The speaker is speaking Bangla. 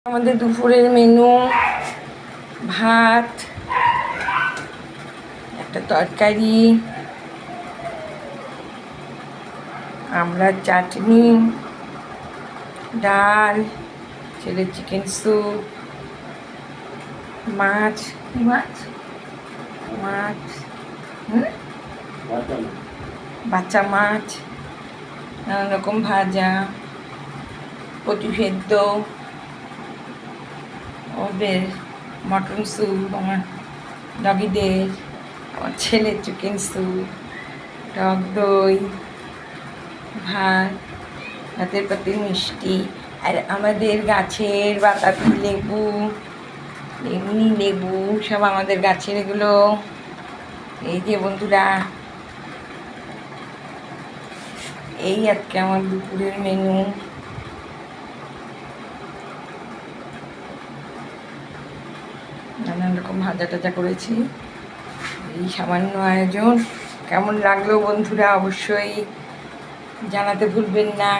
আমাদের দুপুরের মেনু ভাত, একটা তরকারি, আমড়ার চাটনি, ডাল, ছেলের চিকেন স্যুপ, মাছ মাছ মাছ বাচ্চা মাছ, নানান রকম ভাজা, কচু সেদ্ধ, ওদের মটন স্যুপ, আমার ডগিদের, আমার ছেলের চিকেন স্যুপ, টক দই, ভাত, ভাতের পাতে মিষ্টি, আর আমাদের গাছের বাতাবি লেবু, এমনি লেবু সব আমাদের গাছের এগুলো। এই যে বন্ধুরা, এই আজকে আমার দুপুরের মেনু। নানান রকম ভাজা টাজা করেছি, এই সামান্য আয়োজন। কেমন লাগলো বন্ধুরা অবশ্যই জানাতে ভুলবেন না।